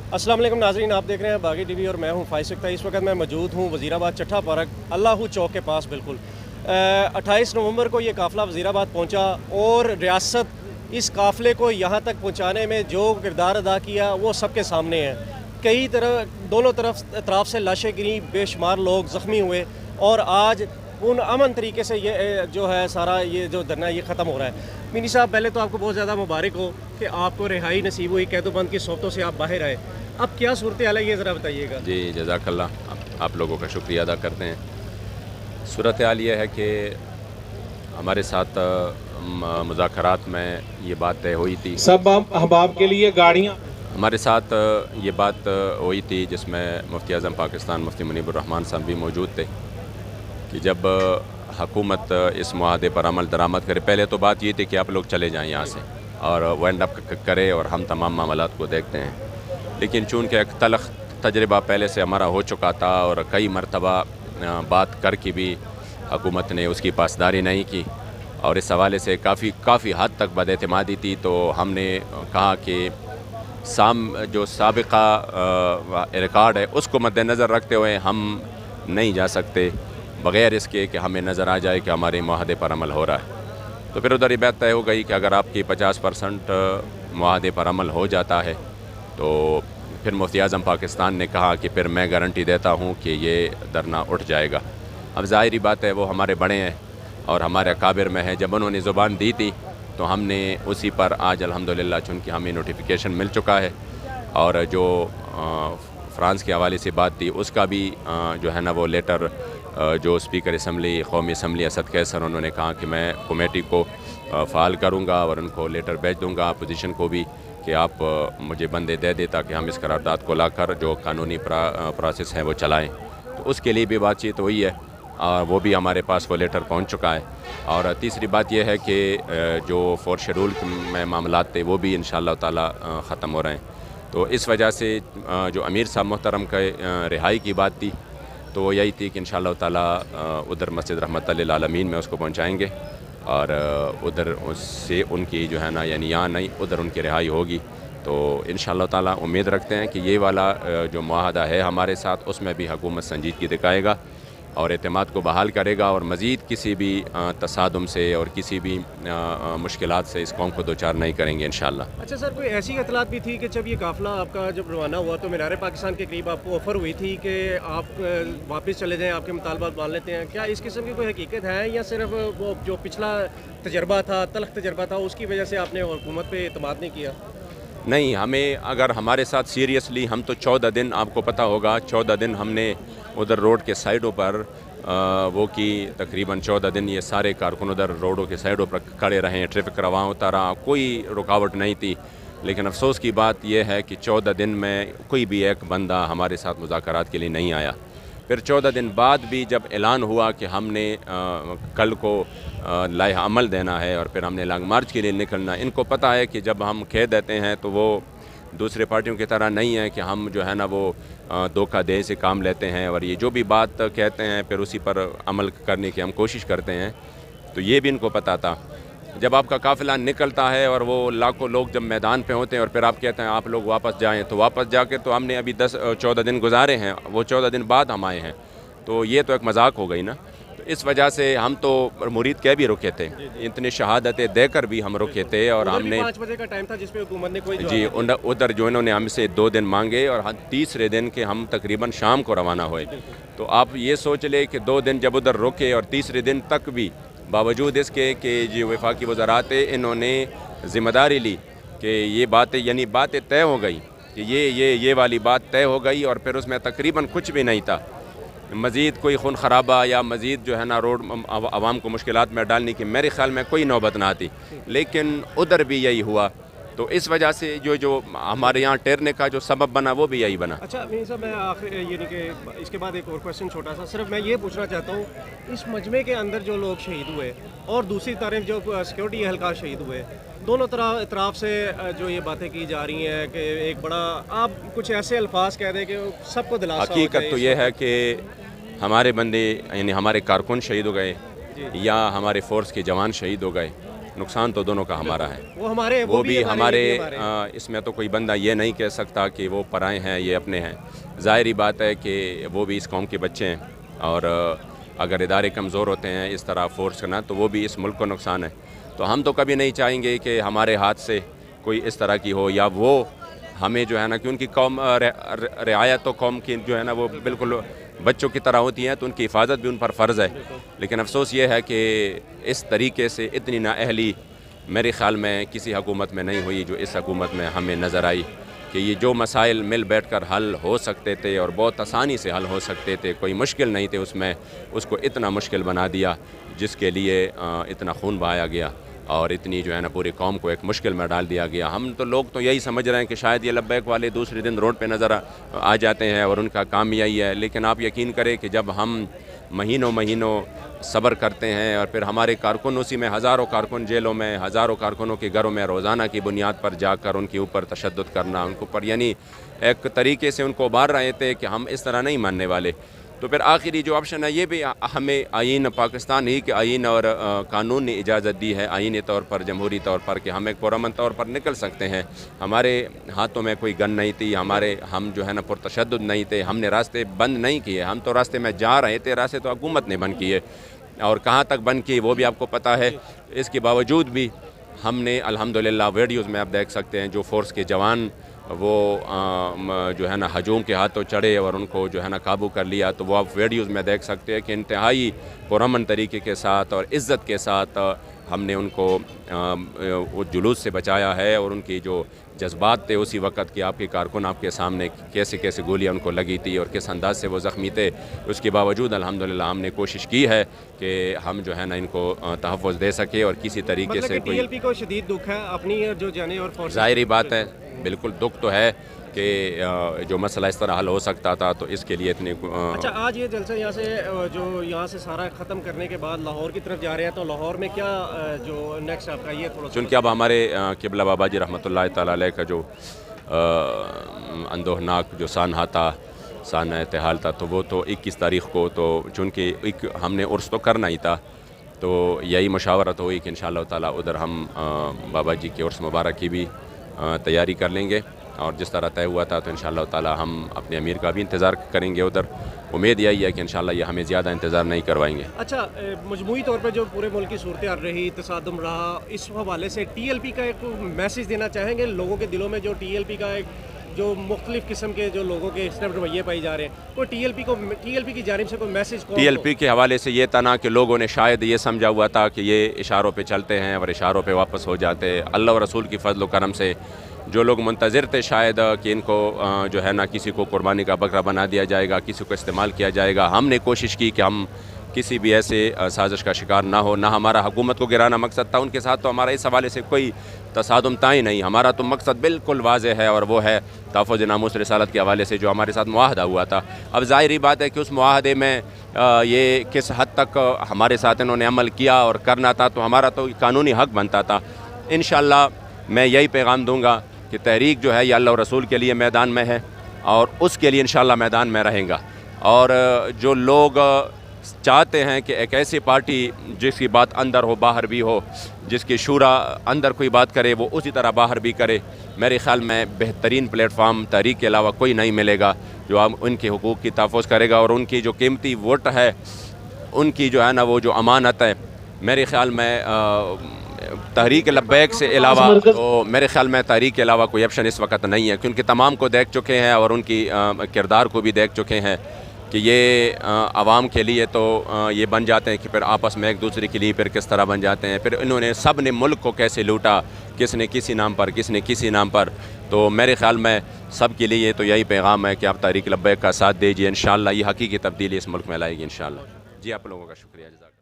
अस्सलाम वालेकुम नाज़रीन, आप देख रहे हैं बागी टीवी और मैं हूं फाइज अख्तर। इस वक्त मैं मौजूद हूं वज़ीराबाद चट्ठा पार्क अल्लाहू चौक के पास। बिल्कुल 28 नवंबर को ये काफ़िला वज़ीराबाद पहुंचा और रियासत इस काफ़िले को यहां तक पहुंचाने में जो किरदार अदा किया वो सबके सामने है। कई दोनों तरफ से लाशें गिरी, बेशुमार लोग ज़ख्मी हुए और आज उन अमन तरीके से ये जो है सारा ये जो धरना ये ख़त्म हो रहा है। मिनी साहब, पहले तो आपको बहुत ज़्यादा मुबारक हो कि आपको रिहाई नसीब हुई, कैदोबंद की सोबतों से आप बाहर आए। अब क्या सूरत हाल है ये ज़रा बताइएगा। जी जज़ाकल्लाह, आप लोगों का शुक्रिया अदा करते हैं। सूरत हाल ये है कि हमारे साथ मुज़ाकरात में ये बात तय हुई थी, सब अहबाब के लिए गाड़ियाँ, हमारे साथ ये बात हुई थी जिसमें मुफ्ती आज़म पाकिस्तान मुफ्ती मुनीबुर रहमान साहब भी मौजूद थे कि जब हुकूमत इस मुआहदे पर अमल दरामद करे। पहले तो बात ये थी कि आप लोग चले जाएं यहाँ से और वो एंड अप करे और हम तमाम मामलात को देखते हैं, लेकिन चूँकि एक तलख तजर्बा पहले से हमारा हो चुका था और कई मरतबा बात कर के भी हुकूमत ने उसकी पासदारी नहीं की और इस हवाले से काफ़ी हद तक बदएतमादी थी, तो हमने कहा कि जो साबिका रिकॉर्ड है उसको मद्देनज़र रखते हुए हम नहीं जा सकते बग़ैर इसके कि हमें नज़र आ जाए कि हमारे मुआहदे पर अमल हो रहा है। तो फिर उधर ये बात तय हो गई कि अगर आपकी 50% मुआहदे पर अमल हो जाता है तो फिर मुफ्ती आज़म पाकिस्तान ने कहा कि फिर मैं गारंटी देता हूँ कि ये धरना उठ जाएगा। अब ज़ाहिरी बात है वो हमारे बड़े हैं और हमारे अकाबिर में है, जब उन्होंने ज़ुबान दी थी तो हमने उसी पर आज अल्हम्दुलिल्लाह चूँकि हमें नोटिफिकेशन मिल चुका है और जो फ्रांस के हवाले से बात थी उसका भी जो है ना वो लेटर जो स्पीकर असम्बली कौमी असम्बली असद कैसर, उन्होंने कहा कि मैं कमेटी को फ़ाल करूँगा और उनको लेटर भेज दूँगा अपोजिशन को भी कि आप मुझे बंदे दे दे ताकि हम इस करारदाद को लाकर जो कानूनी प्रोसेस है वो चलाएँ। तो उसके लिए भी बातचीत हुई है और वो भी हमारे पास वो लेटर पहुंच चुका है। और तीसरी बात यह है कि जो 4 शेड्यूल में मामलात थे वो भी इंशाअल्लाह ताला ख़त्म हो रहे हैं। तो इस वजह से जो अमीर साहब मोहतरम के रिहाई की बात थी तो वो यही थी कि इंशाअल्लाह ताला उधर मस्जिद रहमत लिल आलमीन में उसको पहुंचाएंगे और उधर उससे उनकी जो है ना यानी यहाँ नहीं उधर उनकी रिहाई होगी। तो इंशाअल्लाह ताला उम्मीद रखते हैं कि ये वाला जो मुआहदा है हमारे साथ उसमें भी हुकूमत संजीदगी दिखाएगा और एतमाद को बहाल करेगा और मज़ीद किसी भी तसादुम से और किसी भी मुश्किलात से इस कौम को दो चार नहीं करेंगे इंशाअल्लाह। अच्छा सर, कोई ऐसी इतलात भी थी कि जब ये काफ़िला आपका जब रवाना हुआ तो मीनार पाकिस्तान के करीब आपको ऑफ़र हुई थी कि आप वापस चले जाएं, आपके मुतालबात मान लेते हैं। क्या इस किस्म की कोई हकीकत है या सिर्फ वो जो पिछला तजर्बा था, तलख तजर्बा था, उसकी वजह से आपने हुकूमत पर एतमाद नहीं किया? नहीं, हमें अगर हमारे साथ सीरियसली हम तो 14 दिन आपको पता होगा 14 दिन हमने उधर रोड के साइडों पर वो की तकरीबन 14 दिन ये सारे कारकुन उधर रोडों के साइडों पर खड़े रहे, ट्रैफिक रवा होता रहा, कोई रुकावट नहीं थी। लेकिन अफसोस की बात यह है कि 14 दिन में कोई भी एक बंदा हमारे साथ मुज़ाकरात के लिए नहीं आया। फिर 14 दिन बाद भी जब ऐलान हुआ कि हमने कल को लाइहा अमल देना है और फिर हमने लॉन्ग मार्च के लिए निकलना, इनको पता है कि जब हम कह देते हैं तो वो दूसरे पार्टियों की तरह नहीं है कि हम जो है ना वो धोखा दे से काम लेते हैं और ये जो भी बात कहते हैं फिर उसी पर अमल करने की हम कोशिश करते हैं। तो ये भी इनको पता था। जब आपका काफ़िला निकलता है और वो लाखों लोग जब मैदान पे होते हैं और फिर आप कहते हैं आप लोग वापस जाएं, तो वापस जाके तो हमने अभी 14 दिन गुजारे हैं, वो 14 दिन बाद हम आए हैं, तो ये तो एक मजाक हो गई ना। तो इस वजह से हम तो मुरीद कह भी रुके थे, इतनी शहादतें देकर भी हम रुके थे और हमने 5 बजे का टाइम था जिसमें हुकूमत ने कोई जी उधर जो इन्होंने हमसे 2 दिन मांगे और तीसरे दिन के हम तकरीबन शाम को रवाना हुए। तो आप ये सोच ले कि 2 दिन जब उधर रुके और तीसरे दिन तक भी बावजूद इसके कि जो वफाकी वज़ारात इन्होंने ज़िम्मेदारी ली कि ये बातें यानी बातें तय हो गई कि ये वाली बात तय हो गई और फिर उसमें तकरीबन कुछ भी नहीं था, मज़ीद कोई खून खराबा या मज़ीद जो है ना रोड आवाम को मुश्किलात में डालने की मेरे ख़्याल में कोई नौबत ना आती, लेकिन उधर भी यही हुआ। तो इस वजह से जो हमारे यहाँ ठहरने का जो सबब बना वो भी यही बना। अच्छा मीर साहब, मैं आखिर यानी कि इसके बाद एक और क्वेश्चन छोटा सा, सिर्फ मैं ये पूछना चाहता हूँ, इस मजमे के अंदर जो लोग शहीद हुए और दूसरी तरफ जो सिक्योरिटी एहलकार शहीद हुए, दोनों तरफ से जो ये बातें की जा रही हैं कि एक बड़ा, आप कुछ ऐसे अल्फाज कह दें कि सबको दिलासा। हकीकत तो ये है कि हमारे बंदे यानी हमारे कारकुन शहीद हो गए या हमारे फ़ोर्स के जवान शहीद हो गए, نقصان تو دونوں کا ہمارا ہے. وہ ہمارے وہ بھی ہمارے اس میں تو کوئی بندہ یہ نہیں کہہ سکتا کہ وہ پرائے ہیں یہ اپنے ہیں. ظاہری بات ہے کہ وہ بھی اس قوم کے بچے ہیں اور اگر ادارے کمزور ہوتے ہیں اس طرح فورس کرنا تو وہ بھی اس ملک کو نقصان ہے. تو ہم تو کبھی نہیں چاہیں گے کہ ہمارے ہاتھ سے کوئی اس طرح کی ہو یا وہ ہمیں جو ہے نا کہ ان کی قوم رعایت تو قوم کی جو ہے نا وہ بالکل بچوں کی طرح ہوتی ہیں تو ان کی حفاظت بھی ان پر فرض ہے. لیکن افسوس یہ ہے کہ اس طریقے سے اتنی نااہلی میرے خیال میں کسی حکومت میں نہیں ہوئی جو اس حکومت میں ہمیں نظر آئی کہ یہ جو مسائل مل بیٹھ کر حل ہو سکتے تھے اور بہت آسانی سے حل ہو سکتے تھے, کوئی مشکل نہیں تھے اس میں, اس کو اتنا مشکل بنا دیا جس کے لیے اتنا خون بہایا گیا اور اتنی جو ہے نا پوری قوم کو ایک مشکل میں ڈال دیا گیا. ہم تو لوگ تو یہی سمجھ رہے ہیں کہ شاید یہ لبیک والے دوسرے دن روڈ پہ نظر آ جاتے ہیں اور ان کا کام یہی ہے, لیکن آپ یقین کریں کہ جب ہم مہینوں صبر کرتے ہیں اور پھر ہمارے کارکن اسی میں ہزاروں کارکن جیلوں میں, ہزاروں کارکنوں کے گھروں میں روزانہ کی بنیاد پر جا کر ان کے اوپر تشدد کرنا, ان کے اوپر یعنی ایک طریقے سے ان کو ابھار رہے تھے کہ ہم اس طرح نہیں ماننے والے. تو پھر آخری جو آپشن ہے یہ بھی ہمیں آئین پاکستان ہی کہ آئین اور قانون نے اجازت دی ہے آئینی طور پر, جمہوری طور پر, کہ ہم ایک پرامن طور پر نکل سکتے ہیں. ہمارے ہاتھوں میں کوئی گن نہیں تھی, ہم جو ہے نا پرتشدد نہیں تھے, ہم نے راستے بند نہیں کیے, ہم تو راستے میں جا رہے تھے, راستے تو حکومت نے بند کیے اور کہاں تک بند کیے وہ بھی آپ کو پتہ ہے. اس کے باوجود بھی ہم نے الحمدللہ ویڈیوز میں آپ دیکھ سکتے ہیں جو فورس کے جوان وہ جو ہے نا ہجوم کے ہاتھوں چڑھے اور ان کو جو ہے نا قابو کر لیا, تو وہ آپ ویڈیوز میں دیکھ سکتے ہیں کہ انتہائی پرامن طریقے کے ساتھ اور عزت کے ساتھ ہم نے ان کو وہ جلوس سے بچایا ہے. اور ان کی جو جذبات تھے اسی وقت کہ آپ کے کارکن آپ کے سامنے کیسے گولیاں ان کو لگی تھی اور کس انداز سے وہ زخمی تھے, اس کے باوجود الحمدللہ ہم نے کوشش کی ہے کہ ہم جو ہے نا ان کو تحفظ دے سکے اور کسی طریقے سے ٹی ایل پی کو شدید دکھ ہے اپنی جو جانے اور فورس. ظاہری بات ہے, بالکل دکھ تو ہے کہ جو مسئلہ اس طرح حل ہو سکتا تھا تو اس کے لیے اتنی. اچھا, آج یہ جلسہ یہاں سے سارا ختم کرنے کے بعد لاہور کی طرف جا رہے ہیں, تو لاہور میں کیا جو نیکسٹ آپ کا یہ تھوڑا چونکہ اب ہمارے قبلہ بابا جی رحمۃ اللہ تعالیٰ علیہ کا جو اندوہناک جو سانحہ ارتحال تھا تو وہ تو 21 تاریخ کو, تو چونکہ ہم نے عرس تو کرنا ہی تھا تو یہی مشاورت ہوئی کہ انشاءاللہ تعالیٰ ادھر ہم بابا جی کے عرس مبارک کی بھی تیاری کر لیں گے اور جس طرح طے ہوا تھا تو انشاءاللہ تعالیٰ ہم اپنے امیر کا بھی انتظار کریں گے ادھر. امید یہی ہے کہ انشاءاللہ یہ ہمیں زیادہ انتظار نہیں کروائیں گے. اچھا, مجموعی طور پہ جو پورے ملک کی صورتحال رہی, تصادم رہا, اس حوالے سے ٹی ایل پی کا ایک میسیج دینا چاہیں گے لوگوں کے دلوں میں, جو ٹی ایل پی کا ایک جو مختلف قسم کے جو لوگوں کے اس طرح رویے پائے جا رہے ہیں, کوئی ٹی ایل پی کی جانب سے کوئی میسیج؟ ٹی ایل پی کے حوالے سے یہ تھا نا کہ لوگوں نے شاید یہ سمجھا ہوا تھا کہ یہ اشاروں پہ چلتے ہیں اور اشاروں پہ واپس ہو جاتے. اللہ و رسول کی فضل و کرم سے جو لوگ منتظر تھے شاید کہ ان کو جو ہے نا کسی کو قربانی کا بکرا بنا دیا جائے گا, کسی کو استعمال کیا جائے گا, ہم نے کوشش کی کہ ہم کسی بھی ایسے سازش کا شکار نہ ہو. نہ ہمارا حکومت کو گرانا مقصد تھا, ان کے ساتھ تو ہمارا اس حوالے سے کوئی تصادم تھا ہی نہیں. ہمارا تو مقصد بالکل واضح ہے اور وہ ہے تحفظ ناموس رسالت کے حوالے سے جو ہمارے ساتھ معاہدہ ہوا تھا. اب ظاہری بات ہے کہ اس معاہدے میں یہ کس حد تک ہمارے ساتھ انہوں نے عمل کیا اور کرنا تھا, تو ہمارا تو قانونی حق بنتا تھا. انشاءاللہ میں یہی پیغام دوں گا کہ تحریک جو ہے یہ اللہ و رسول کے لیے میدان میں ہے اور اس کے لیے انشاءاللہ میدان میں رہیں گا. اور جو لوگ چاہتے ہیں کہ ایک ایسی پارٹی جس کی بات اندر ہو باہر بھی ہو, جس کی شورا اندر کوئی بات کرے وہ اسی طرح باہر بھی کرے, میرے خیال میں بہترین پلیٹ فارم تحریک کے علاوہ کوئی نہیں ملے گا جو ان کے حقوق کی تحفظ کرے گا اور ان کی جو قیمتی ووٹ ہے, ان کی جو ہے نا وہ جو امانت ہے, میرے خیال میں تحریک لبیک سے علاوہ تو میرے خیال میں تحریک کے علاوہ کوئی آپشن اس وقت نہیں ہے, کیونکہ تمام کو دیکھ چکے ہیں اور ان کی کردار کو بھی دیکھ چکے ہیں کہ یہ عوام کے لیے تو یہ بن جاتے ہیں کہ پھر آپس میں ایک دوسرے کے لیے پھر کس طرح بن جاتے ہیں. پھر انہوں نے سب نے ملک کو کیسے لوٹا, کس نے کسی نام پر, کس نے کسی نام پر. تو میرے خیال میں سب کے لیے تو یہی پیغام ہے کہ آپ تحریک لبیک کا ساتھ دیجیے, انشاءاللہ یہ حقیقی تبدیلی اس ملک میں لائے گی انشاءاللہ. جی آپ لوگوں کا شکریہ, جزاک اللہ.